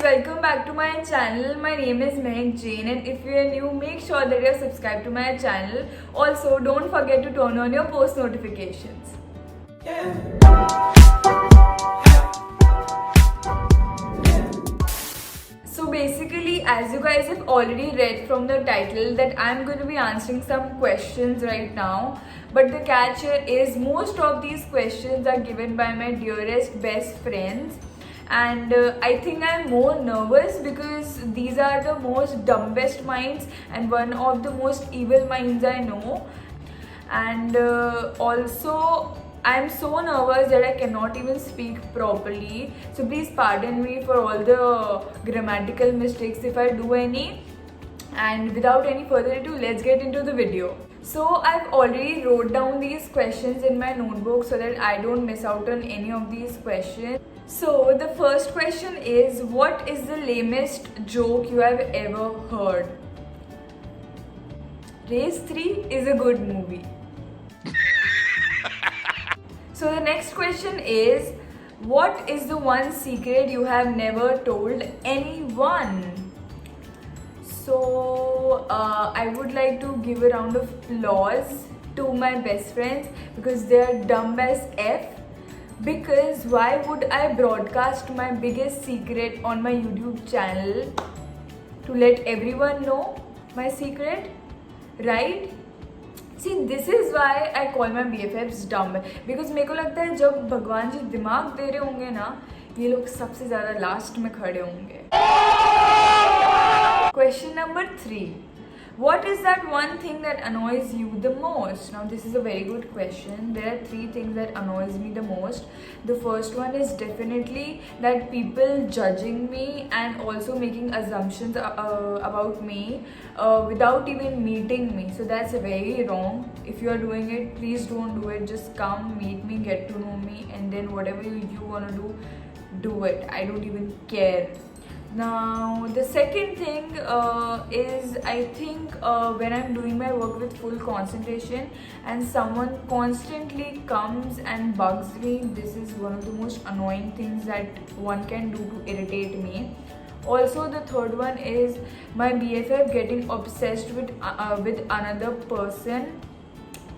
welcome back to my channel. My name is Mehak Jain, and if you are new, make sure that you are subscribed to my channel. Also, don't forget to turn on your post notifications. So basically, as you guys have already read from the title, that I'm going to be answering some questions right now. But the catch here is most of these questions are given by my dearest best friends. And I think I'm more nervous because these are the most dumbest minds and one of the most evil minds I know. And also, I'm so nervous that I cannot even speak properly. So please pardon me for all the grammatical mistakes if I do any. And without any further ado, let's get into the video. So I've already wrote down these questions in my notebook so that I don't miss out on any of these questions. So the first question is, what is the lamest joke you have ever heard? Race 3 is a good movie. So the next question is, what is the one secret you have never told anyone? So I would like to give a round of applause to my best friends because they are dumb as F. Because why would I broadcast my biggest secret on my YouTube channel to let everyone know my secret, right? See, this is why I call my BFFs dumb. Because मेरे को लगता है जब भगवान जी दिमाग दे रहे होंगे ना, ये लोग सबसे ज़्यादा लास्ट में खड़े होंगे. Question number 3. What is that one thing that annoys you the most? Now this is a very good question. There are 3 things that annoys me the most. The first one is definitely that people judging me and also making assumptions about me without even meeting me. So that's very wrong. If you are doing it, please don't do it. Just come, meet me, get to know me, and then whatever you want to do it. I don't even care. Now the second thing is, I think when I'm doing my work with full concentration and someone constantly comes and bugs me, this is one of the most annoying things that one can do to irritate me. Also, the third one is my BFF getting obsessed with another person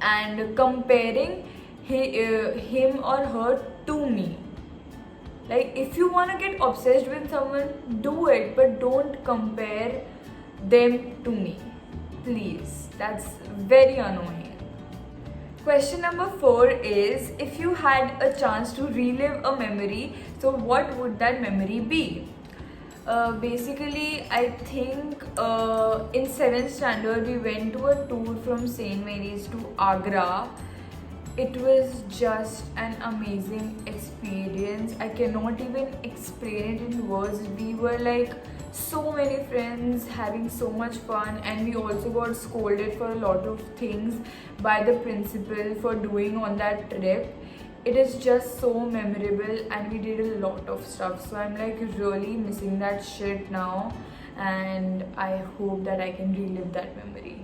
and comparing him or her to me. Like, if you want to get obsessed with someone, do it, but don't compare them to me. Please. That's very annoying. Question number 4 is, if you had a chance to relive a memory, so what would that memory be? Basically, I think in 7th standard, we went to a tour from St. Mary's to Agra. It was just an amazing experience. I cannot even explain it in words. We were like so many friends having so much fun, and we also got scolded for a lot of things by the principal for doing on that trip. It is just so memorable and we did a lot of stuff. So I'm like really missing that shit now, and I hope that I can relive that memory.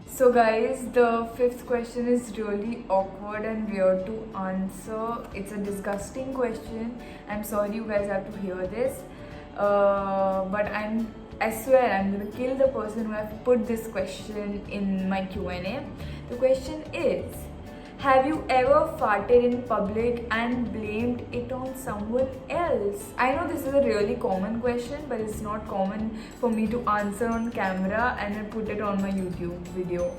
So guys, the 5th question is really awkward and weird to answer. It's a disgusting question. I'm sorry you guys have to hear this. But I swear I'm gonna kill the person who have put this question in my Q&A. The question is, have you ever farted in public and blamed it on someone else? I know this is a really common question, but it's not common for me to answer on camera and then put it on my YouTube video.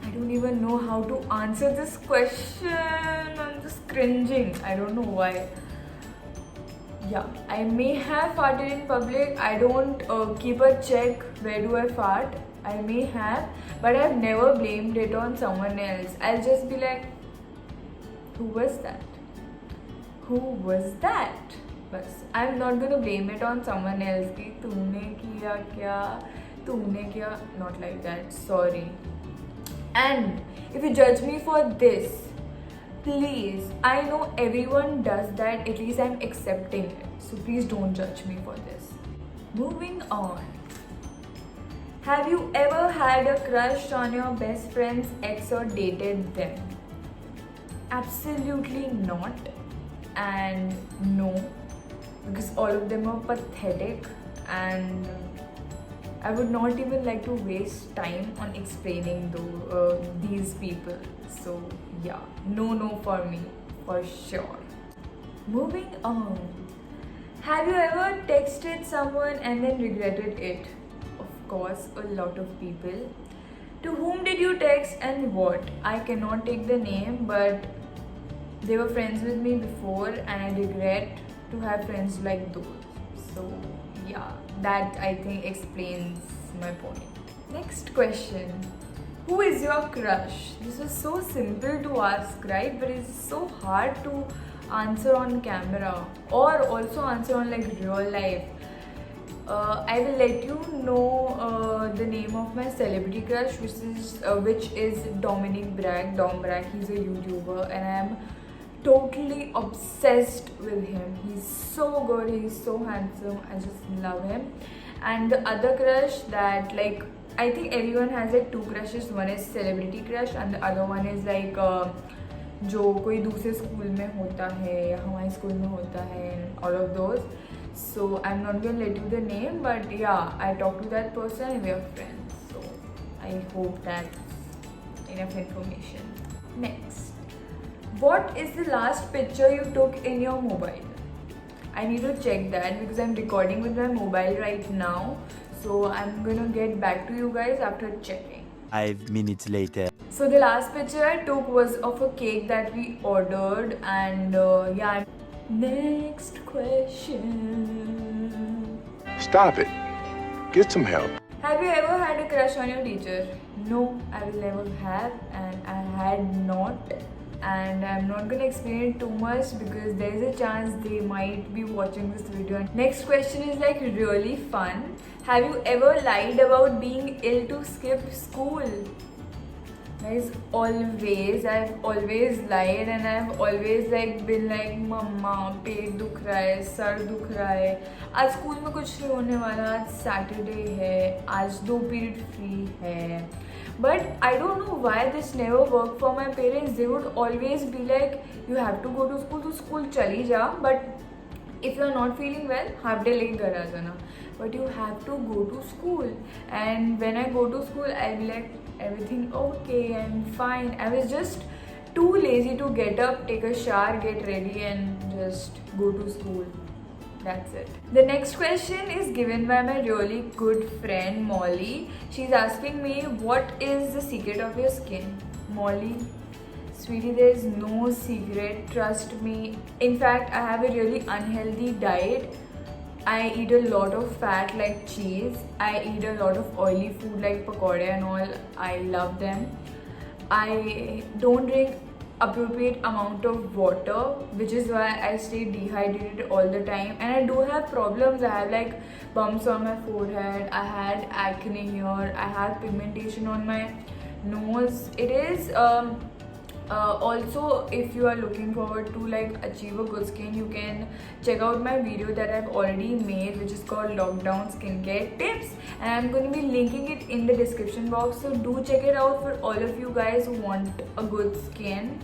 I don't even know how to answer this question. I'm just cringing. I don't know why. Yeah, I may have farted in public. I don't keep a check where do I fart. I may have, but I've never blamed it on someone else. I'll just be like, who was that? Who was that? But I'm not gonna blame it on someone else. Ki तूने किया क्या? तूने किया? Not like that. Sorry. And if you judge me for this, please, I know everyone does that. At least I'm accepting it. So please don't judge me for this. Moving on. Have you ever had a crush on your best friend's ex or dated them? Absolutely not. And no, all of them are pathetic, and I would not even like to waste time on explaining these people. So yeah, no for me, for sure. Moving on. Have you ever texted someone and then regretted it? Of course, a lot of people. To whom did you text and what? I cannot take the name, but they were friends with me before and I regret to have friends like those. So yeah, that I think explains my point. Next question. Who is your crush? This was so simple to ask, right? But it's so hard to answer on camera or also answer on like real life. I will let you know the name of my celebrity crush, which is Dominic Bragg. Dom Bragg. He's a YouTuber, and I am totally obsessed with him. He's so good. He's so handsome. I just love him. And the other crush that like I think everyone has like two crushes. One is celebrity crush, and the other one is like जो कोई दूसरे school में होता है या हमारे school में होता है, all of those. So I'm not going to let you the name, but yeah, I talked to that person and we are friends. So I hope that's enough information. Next, what is the last picture you took in your mobile? I need to check that because I'm recording with my mobile right now. So I'm gonna get back to you guys after checking. 5 minutes later. So the last picture I took was of a cake that we ordered, and yeah. Next question. Stop it. Get some help. Have you ever had a crush on your teacher? No, I will never have, and I had not. And I'm not gonna explain it too much because there is a chance they might be watching this video. Next question is like really fun. Have you ever lied about being ill to skip school? Guys, always, I've always lied and I've always like been like मम्मा पेट दुख रहा है, sir दुख रहा है, आज school में कुछ नहीं होने वाला, आज सैटरडे है, आज 2 पीरियड फ्री है. But I don't know why this never worked for my parents. They would always be like, you have to go to school, तो school चली जा, but if you are not feeling well, half day लेके घर आ जाना. But you have to go to school, and when I go to school, I'll be like, everything okay and fine. I was just too lazy to get up, take a shower, get ready and just go to school. That's it. The next question is given by my really good friend Molly. She's asking me, what is the secret of your skin? Molly, sweetie, there is no secret, trust me. In fact, I have a really unhealthy diet. I eat a lot of fat like cheese. I eat a lot of oily food like pakode and all. I love them. I don't drink appropriate amount of water, which is why I stay dehydrated all the time. And I do have problems. I have like bumps on my forehead. I had acne here. I have pigmentation on my nose. It is also, if you are looking forward to like achieve a good skin, you can check out my video that I've already made, which is called Lockdown Skincare Tips, and I'm going to be linking it in the description box. So do check it out for all of you guys who want a good skin,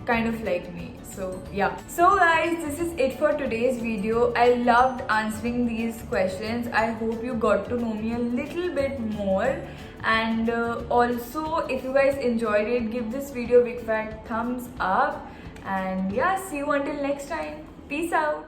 kind of like me. So yeah. So guys, this is it for today's video. I loved answering these questions. I hope you got to know me a little bit more. And also, if you guys enjoyed it, give this video a big fat thumbs up. And yeah, see you until next time. Peace out.